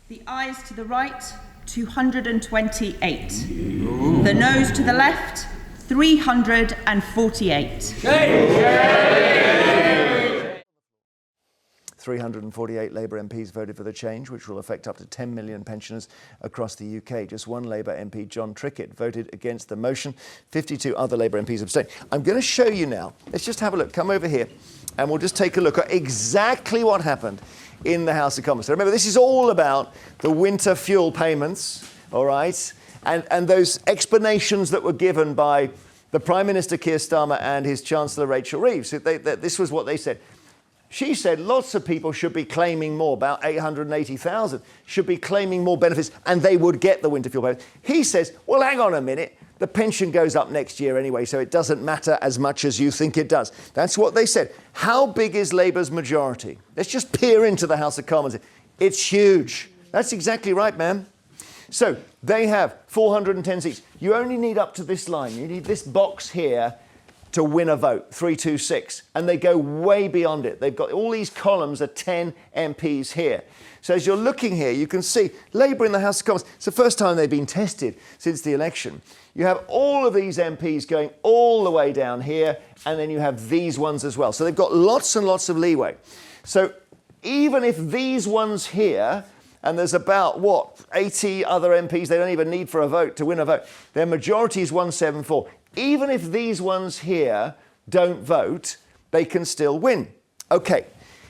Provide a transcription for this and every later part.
The ayes to the right, 228. The noes to the left, 348. 348 Labour MPs voted for the change, which will affect up to 10 million pensioners across the UK. Just one Labour MP, John Trickett, voted against the motion. 52 other Labour MPs abstained. I'm going to show you now. Let's just have a look. Come over here, and we'll just take a look at exactly what happened in the House of Commons. So remember, this is all about the winter fuel payments, all right, and those explanations that were given by the Prime Minister Keir Starmer and his Chancellor Rachel Reeves. This was what they said. She said lots of people should be claiming more, about 880,000, should be claiming more benefits, and they would get the winter fuel payment. He says, well, hang on a minute. The pension goes up next year anyway, so it doesn't matter as much as you think it does. That's what they said. How big is Labour's majority? Let's just peer into the House of Commons. It's huge. That's exactly right, ma'am. So they have 410 seats. You only need up to this line. You need this box here to win a vote, 326. And they go way beyond it. They've got all these columns are 10 MPs here. So as you're looking here, you can see Labour in the House of Commons. It's the first time they've been tested since the election. You have all of these MPs going all the way down here, and then you have these ones as well. So they've got lots and lots of leeway. So even if these ones here, and there's about, 80 other MPs they don't even need for a vote to win a vote, their majority is 174. Even if these ones here don't vote, they can still win. OK,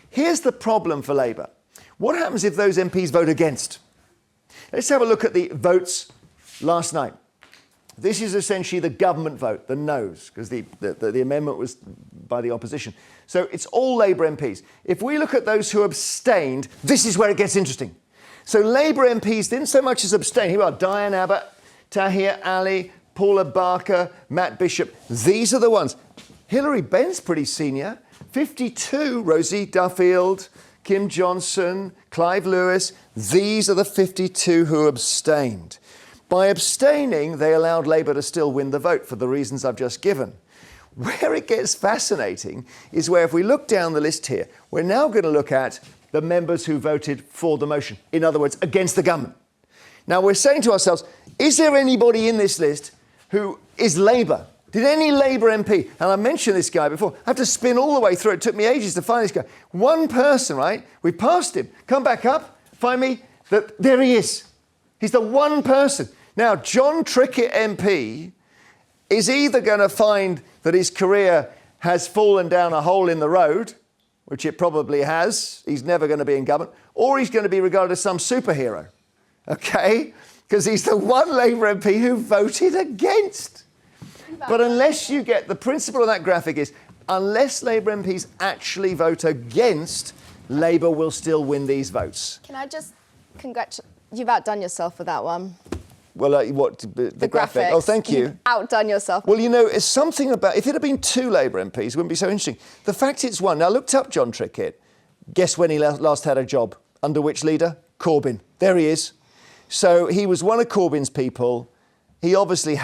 here's the problem for Labour. What happens if those MPs vote against? Let's have a look at the votes last night. This is essentially the government vote, the noes, because the amendment was by the opposition. So it's all Labour MPs. If we look at those who abstained, this is where it gets interesting. So Labour MPs didn't so much as abstain. Here we are, Diane Abbott, Tahir Ali, Paula Barker, Matt Bishop. These are the ones. Hilary Benn's pretty senior. 52, Rosie Duffield, Kim Johnson, Clive Lewis. These are the 52 who abstained. By abstaining, they allowed Labour to still win the vote for the reasons I've just given. Where it gets fascinating is where if we look down the list here, we're now going to look at the members who voted for the motion. In other words, against the government. Now, we're saying to ourselves, is there anybody in this list who is Labour? Did any Labour MP, and I mentioned this guy before, I have to spin all the way through. It took me ages to find this guy. One person, right? We passed him. Come back up. Find me. There he is. He's the one person. Now, John Trickett MP is either going to find that his career has fallen down a hole in the road, which it probably has. He's never going to be in government. Or he's going to be regarded as some superhero. OK? Because he's the one Labour MP who voted against. But unless you get, the principle of that graphic is, unless Labour MPs actually vote against, Labour will still win these votes. Can I just congratulate, you've outdone yourself with that one. Well, the graphic? Graphics. Oh, thank you. You've outdone yourself. Well, you know, it's something about, if it had been two Labour MPs, it wouldn't be so interesting. The fact it's one. Now, I looked up John Trickett. Guess when he last had a job? Under which leader? Corbyn. There he is. So he was one of Corbyn's people. He obviously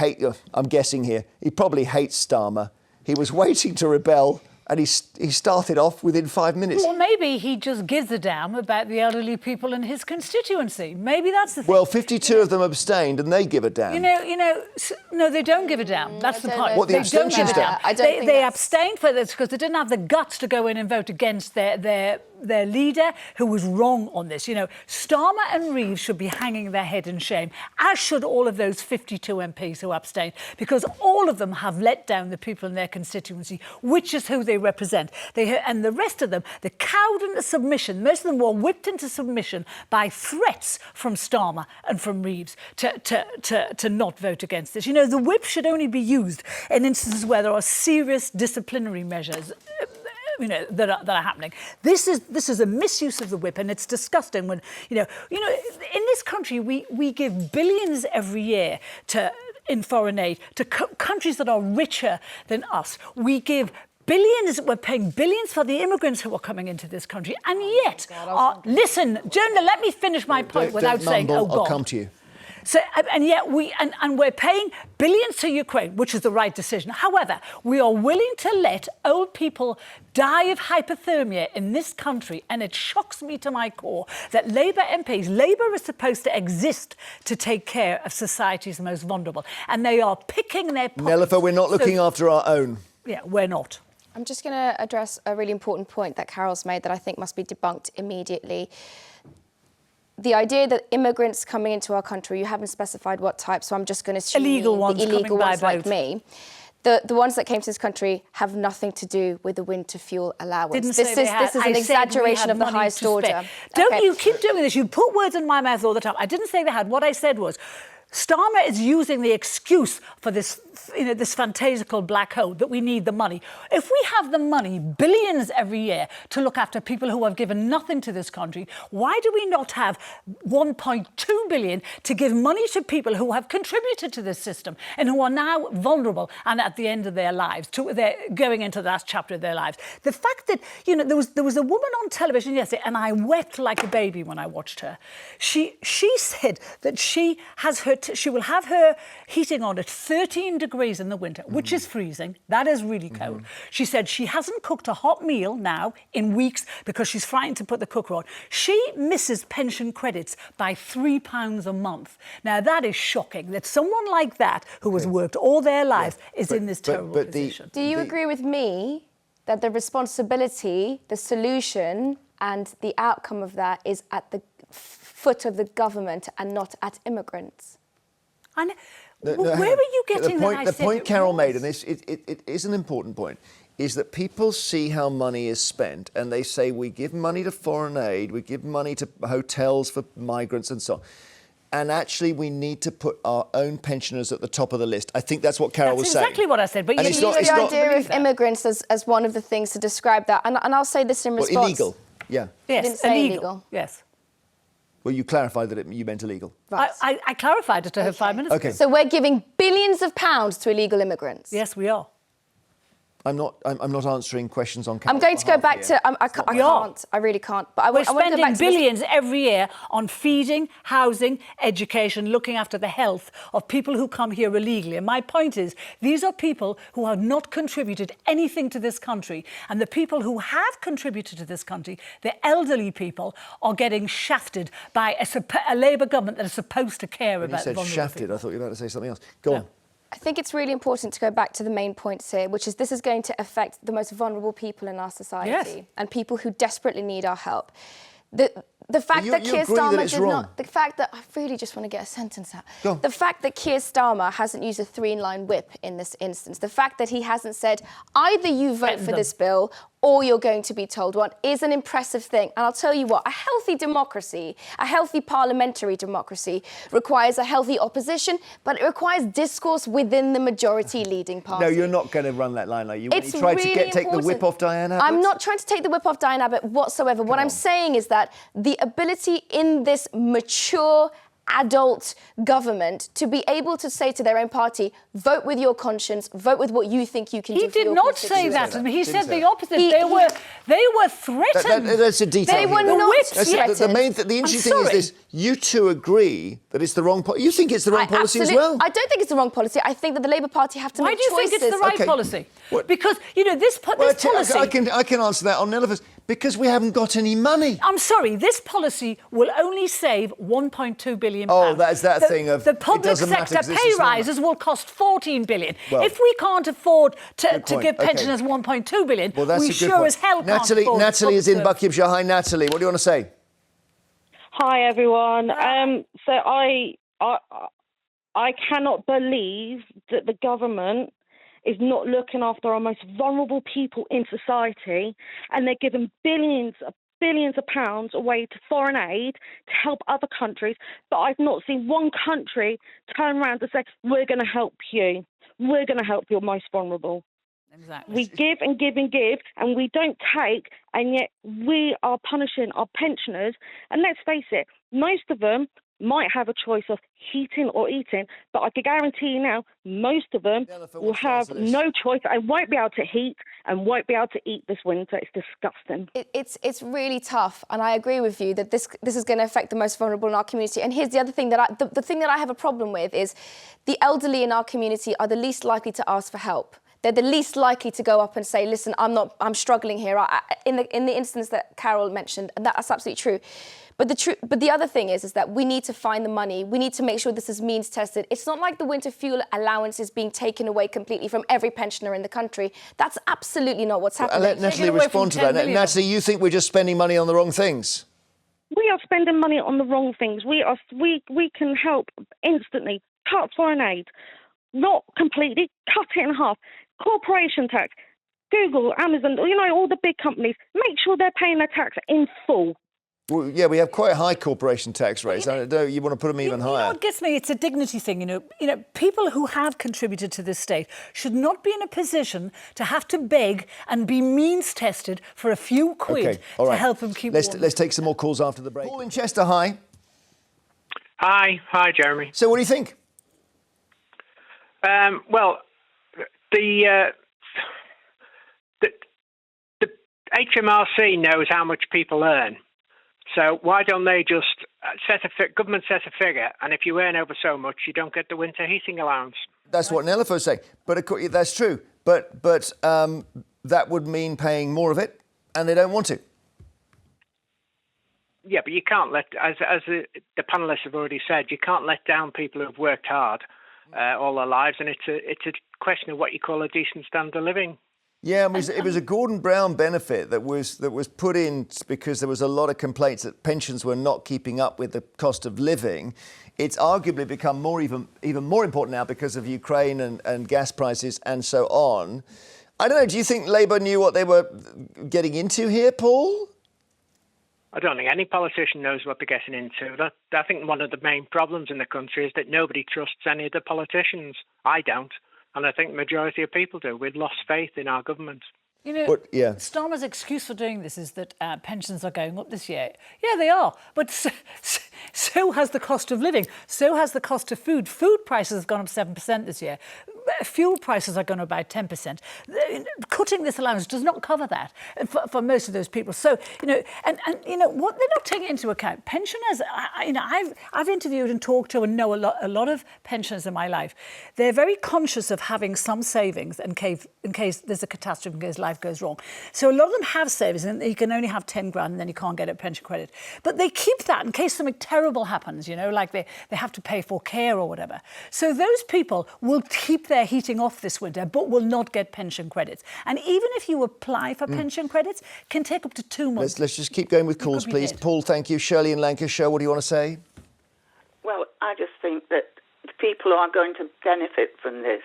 I'm guessing here, he probably hates Starmer. He was waiting to rebel, and he started off within 5 minutes. Well, maybe he just gives a damn about the elderly people in his constituency. Maybe that's the thing. Well, 52 of them abstained, and they give a damn. No, they don't give a damn. That's the point. What, the abstentions don't? They abstained for this because they didn't have the guts to go in and vote against their leader, who was wrong on this. Starmer and Reeves should be hanging their head in shame, as should all of those 52 MPs who abstained, because all of them have let down the people in their constituency, which is who they represent. And the rest of them, they cowed into submission. Most of them were whipped into submission by threats from Starmer and from Reeves to not vote against this. The whip should only be used in instances where there are serious disciplinary measures that are happening. This is a misuse of the whip, and it's disgusting when, in this country, we give billions every year in foreign aid to countries that are richer than us. We give billions, we're paying billions for the immigrants who are coming into this country, and yet, listen, Jonah, let me finish my point without saying, oh God. I'll come to you. So, and yet we're paying billions to Ukraine, which is the right decision. However, we are willing to let old people die of hypothermia in this country, and it shocks me to my core that Labour MPs, Labour is supposed to exist to take care of society's most vulnerable, and they are picking their pockets. Nelofer, we're not looking after our own. Yeah, we're not. I'm just going to address a really important point that Carol's made that I think must be debunked immediately. The idea that immigrants coming into our country, you haven't specified what type, so I'm just going to assume illegal ones, the illegal coming by ones like boat. me. The ones that came to this country have nothing to do with the winter fuel allowance. Didn't This say is they had. this is I an said we exaggeration had of the money highest to spare. order. Don't Okay. you keep doing this? You put words in my mouth all the time. I didn't say they had. What I said was, Starmer is using the excuse for this, this fantastical black hole that we need the money. If we have the money, billions every year, to look after people who have given nothing to this country, why do we not have 1.2 billion to give money to people who have contributed to this system and who are now vulnerable and at the end of their lives, they're going into the last chapter of their lives? The fact that, there was a woman on television yesterday, and I wept like a baby when I watched her. She said that she will have her heating on at 13 degrees in the winter, which is freezing. That is really cold. She said she hasn't cooked a hot meal now in weeks because she's frightened to put the cooker on. She misses pension credits by £3 a month. Now, that is shocking that someone like that, who has worked all their lives, is in this terrible position. Do you agree with me that the responsibility, the solution, and the outcome of that is at the foot of the government and not at immigrants? Where are you getting that? The point Carol made, and it is an important point, is that people see how money is spent and they say we give money to foreign aid, we give money to hotels for migrants and so on. And actually, we need to put our own pensioners at the top of the list. I think that's what Carol was saying. That's exactly what I said. But And you it's use not- the idea of immigrants as one of the things to describe that. And I'll say this in response. illegal, yeah. Yes, didn't say illegal. illegal. Yes. Well, you clarified that you meant illegal. Right. I clarified it to her 5 minutes Okay. ago. So we're giving billions of pounds to illegal immigrants. Yes, we are. I'm not answering questions on I'm Carol's going to go behalf back here. to... I can't. I really can't. But I We're want to go spending back to this- billions every year on feeding, housing, education, looking after the health of people who come here illegally. And my point is, these are people who have not contributed anything to this country. And the people who have contributed to this country, the elderly people, are getting shafted by a Labour government that is supposed to care When you about said vulnerable shafted, people. I thought you were about to say something else. Go on. I think it's really important to go back to the main points here, which is this is going to affect the most vulnerable people in our society Yes. and people who desperately need our help. The fact You- that you Keir agree that Starmer it's did wrong? not... The fact that... I really just want to get a sentence out. Go on. The fact that Keir Starmer hasn't used a 3-in-line whip in this instance, the fact that he hasn't said, either you vote for this bill or you're going to be told one, is an impressive thing. And I'll tell you what, a healthy democracy, a healthy parliamentary democracy requires a healthy opposition, but it requires discourse within the majority leading party. No, you're not going to run that line, are you? When It's you tried really to take the whip important. off Diane Abbott? I'm not trying to take the whip off Diane Abbott whatsoever. What I'm saying is that the ability in this mature adult government to be able to say to their own party, vote with your conscience, vote with what you think you can do He for did your not say constituents. that to me. He Didn't said say the that. opposite. He- They were threatened. That's a detail. They were here. not whips, That's threatened. the interesting thing is sorry. this: you two agree that it's the wrong policy. You think it's the wrong policy as absolutely- well. I don't think it's the wrong policy. I think that the Labour Party have to Why make do you choices. think it's the right Okay. policy? What? Because, this policy... I can answer that on Nelofer's. Because we haven't got any money. I'm sorry, this policy will only save £1.2 billion. Oh, that is that thing of, The it public doesn't matter sector 'cause it's pay a small- rises will cost £14 billion. Well, if we can't afford to point. give Okay. pensioners £1.2 billion, Well, that's we a good sure point. as hell can't afford Natalie is in public Buckinghamshire. Hi, Natalie. What do you want to say? Hi everyone. So I cannot believe that the government is not looking after our most vulnerable people in society, and they're giving billions of pounds away to foreign aid to help other countries. But I've not seen one country turn around and say, "We're going to help you. We're going to help your most vulnerable." Exactly. We give and give and give, and we don't take, and yet we are punishing our pensioners. And let's face it, most of them might have a choice of heating or eating, but I can guarantee you now, most of them will have no choice and won't be able to heat and won't be able to eat this winter. It's disgusting. It's really tough, and I agree with you that this is going to affect the most vulnerable in our community. And here's the other thing that the thing that I have a problem with is the elderly in our community are the least likely to ask for help. They're the least likely to go up and say, listen, I'm struggling here. In the instance that Carol mentioned, and that's absolutely true. But the other thing is that we need to find the money. We need to make sure this is means tested. It's not like the winter fuel allowance is being taken away completely from every pensioner in the country. That's absolutely not what's happening. I'll let Natalie respond to that. Natalie, you think we're just spending money on the wrong things? We are spending money on the wrong things. We can help instantly. Cut foreign aid. Not completely. Cut it in half. Corporation tax, Google, Amazon, all the big companies, make sure they're paying their tax in full. Well, yeah, we have quite high corporation tax rates. I don't know, you want to put them even higher. You know what gets me? It's a dignity thing. You know, people who have contributed to this state should not be in a position to have to beg and be means tested for a few quid to help them keep warm. Let's take some more calls after the break. Paul in Chester, hi. Hi, Jeremy. So what do you think? Well, the HMRC knows how much people earn. So why don't they just government set a figure, and if you earn over so much, you don't get the winter heating allowance. That's what Nelafo's saying. But of course, that's true. But that would mean paying more of it, and they don't want to. Yeah, but you can't let, as the panellists have already said, you can't let down people who've worked hard all their lives, and it's a question of what you call a decent standard of living. Yeah, it was a Gordon Brown benefit that was put in because there was a lot of complaints that pensions were not keeping up with the cost of living. It's arguably become even more important now because of Ukraine and gas prices and so on. I don't know, do you think Labour knew what they were getting into here, Paul? I don't think any politician knows what they're getting into. I think one of the main problems in the country is that nobody trusts any of the politicians. I don't. And I think the majority of people do. We've lost faith in our government. You know, Starmer's excuse for doing this is that pensions are going up this year. Yeah, they are. But so has the cost of living. So has the cost of food. Food prices have gone up 7% this year. Fuel prices are going up by 10%. Cutting this allowance does not cover that for most of those people. So, and what they're not taking into account, pensioners, I've interviewed and talked to and know a lot of pensioners in my life. They're very conscious of having some savings in case there's a catastrophe, in case life goes wrong. So a lot of them have savings, and you can only have 10 grand and then you can't get a pension credit. But they keep that in case something terrible happens, like they have to pay for care or whatever. So those people will keep their heating off this winter, but will not get pension credits. And even if you apply for pension credits, can take up to 2 months. Let's just keep going with calls, please. Paul, thank you. Shirley in Lancashire, what do you want to say? Well, I just think that the people who are going to benefit from this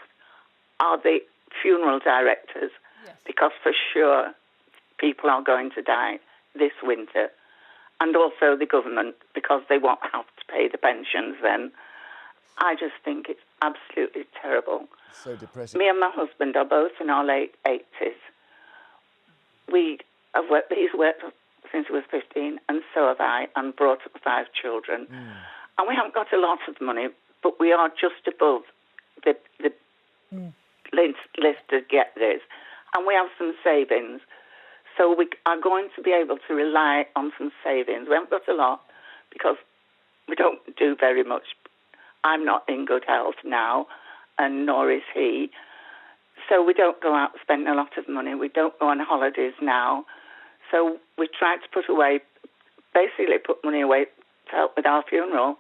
are the funeral directors, because for sure people are going to die this winter, and also the government, because they won't have to pay the pensions then. I just think it's absolutely terrible. So depressing. Me and my husband are both in our late 80s. He's worked since he was 15, and so have I, and brought up 5 children. And we haven't got a lot of money, but we are just above the list to get this. And we have some savings. So we are going to be able to rely on some savings. We haven't got a lot because we don't do very much. I'm not in good health now, and nor is he. So we don't go out spending a lot of money. We don't go on holidays now. So we try to put money away to help with our funeral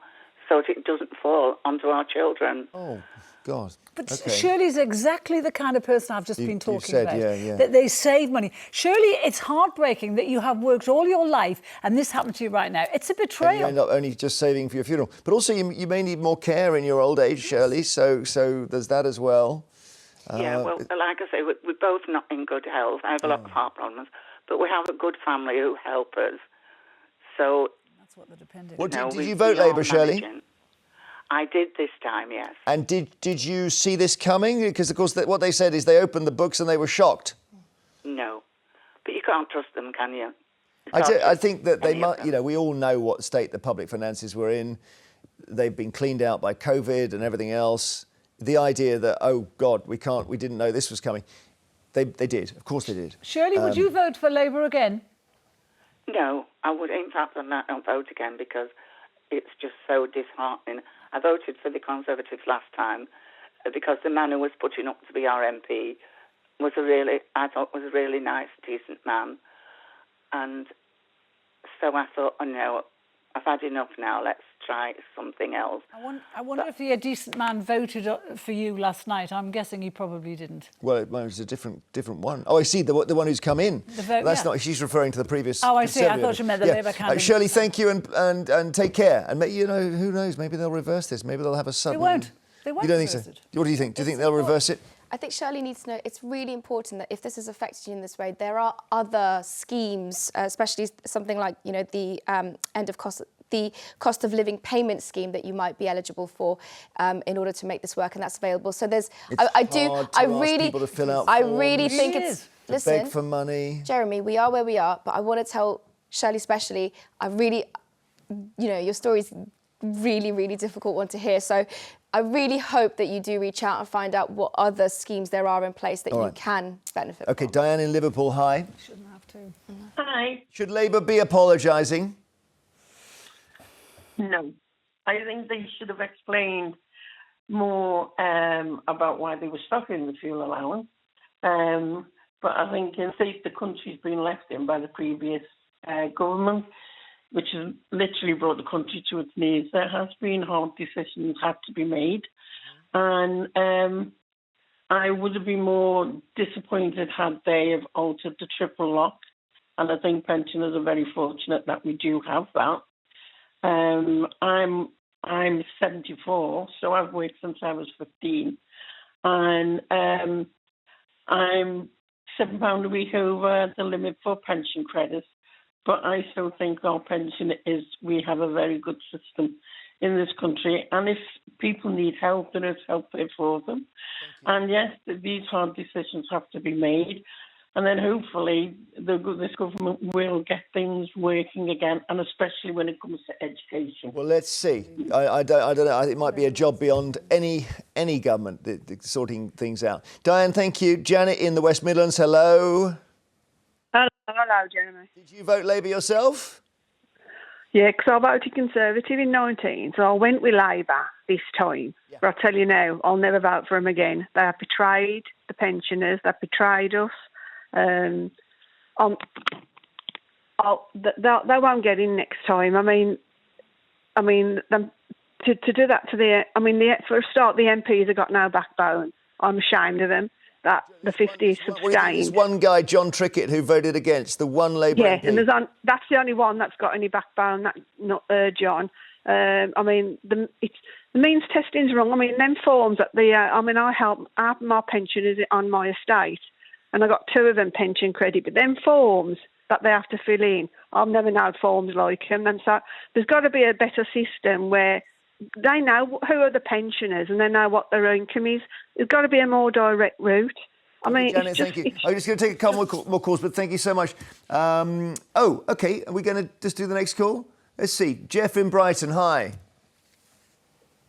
so that it doesn't fall onto our children. Oh, God. But Shirley's exactly the kind of person I've just been talking about. Yeah. That they save money. Shirley, it's heartbreaking that you have worked all your life and this happened to you right now. It's a betrayal. And you're not only just saving for your funeral, but also you may need more care in your old age, Shirley. So there's that as well. Yeah, well, like I say, we're both not in good health. I have a lot of heart problems, but we have a good family who help us. So that's what they're depending on. Well, did you vote Labour, Shirley? I did this time, yes. And did you see this coming? Because, of course, what they said is they opened the books and they were shocked. No. But you can't trust them, can you? I think that they might, we all know what state the public finances were in. they've been cleaned out by COVID and everything else. The idea that, oh God, we didn't know this was coming. They did, of course they did. Shirley, would you vote for Labour again? No, I would, in fact, I'm not going to vote again because it's just so disheartening. I voted for the Conservatives last time because the man who was putting up to be our MP was a really nice, decent man. And so I thought, oh no, I've had enough now, let's try something else. I wonder if the decent man voted for you last night. I'm guessing he probably didn't. Well, it was a different one. Oh, I see, the one who's come in. That's not, she's referring to the previous. Oh, I see, I thought you meant the Labour candidate. Shirley, thank you and take care. And who knows, maybe they'll reverse this. Maybe they'll have a sudden... They won't. You don't think so? What do you think? Do you think they'll reverse it? I think Shirley needs to know it's really important that if this has affected you in this way, there are other schemes, especially something like, the the cost of living payment scheme that you might be eligible for in order to make this work, and that's available. So there's, I really think it's, listen, beg for money. Jeremy, we are where we are, but I want to tell Shirley especially, your story's really, really difficult one to hear. So I really hope that you do reach out and find out what other schemes there are in place that you can benefit Okay, from. Diane in Liverpool, hi. Shouldn't have to. Hi. Should Labour be apologising? No. I think they should have explained more about why they were stopping the fuel allowance. But I think in the state the country's been left in by the previous government, which has literally brought the country to its knees. There has been hard decisions had to be made. And I would have been more disappointed had they have altered the triple lock. And I think pensioners are very fortunate that we do have that. I'm 74, so I've worked since I was 15. And I'm £7 a week over the limit for pension credits. But I still think our pension we have a very good system in this country. And if people need help, there is help there for them. And yes, these hard decisions have to be made. And then hopefully this government will get things working again, and especially when it comes to education. Well, let's see. I don't know. I think it might be a job beyond any government, the sorting things out. Diane, thank you. Janet in the West Midlands, hello. Hello, Jeremy. Did you vote Labour yourself? Yeah, because I voted Conservative in 19, so I went with Labour this time. Yeah. But I tell you now, I'll never vote for them again. They have betrayed the pensioners. They've betrayed us. They won't get in next time. I mean, to do that to for a start, the MPs have got no backbone. I'm ashamed of them. That the 50s abstained. There's one guy, John Trickett, who voted against, the one Labour MP. Yeah, and that's the only one that's got any backbone, not John. The means testing's wrong. I mean, them forms that I help my pensioners on my estate, and I got 2 of them pension credit, but them forms that they have to fill in, I've never known forms like them. And so there's got to be a better system where they know who are the pensioners and they know what their income is. There's got to be a more direct route. I mean, Janet, thank you. I'm just going to take a couple more calls, but thank you so much. Okay. Are we going to just do the next call? Let's see. Jeff in Brighton, hi.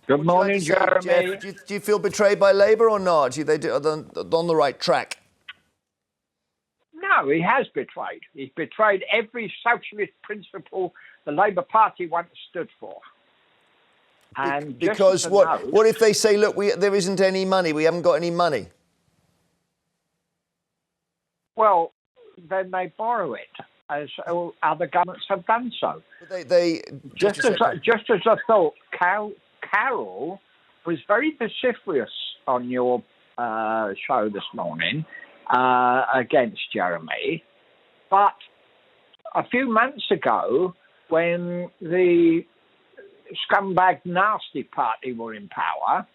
Good morning, Jeremy. Jeff, do you feel betrayed by Labour or not? Are they on the right track? No, he has betrayed. He's betrayed every socialist principle the Labour Party once stood for. And because what if they say, look, there isn't any money, we haven't got any money? Well, then they borrow it, as other governments have done so. Just as I thought, Carol was very vociferous on your show this morning against Jeremy, but a few months ago, when the scumbag nasty party were in power,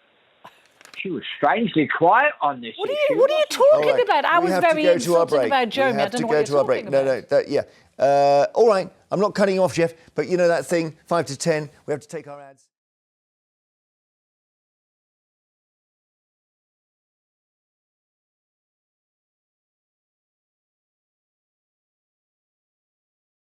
she was strangely quiet on this issue. What are you talking about? I was very insulted about Jeremy. I don't know what you're talking about. All right, I'm not cutting you off, Jeff, but you know that thing, 5 to 10, we have to take our ads.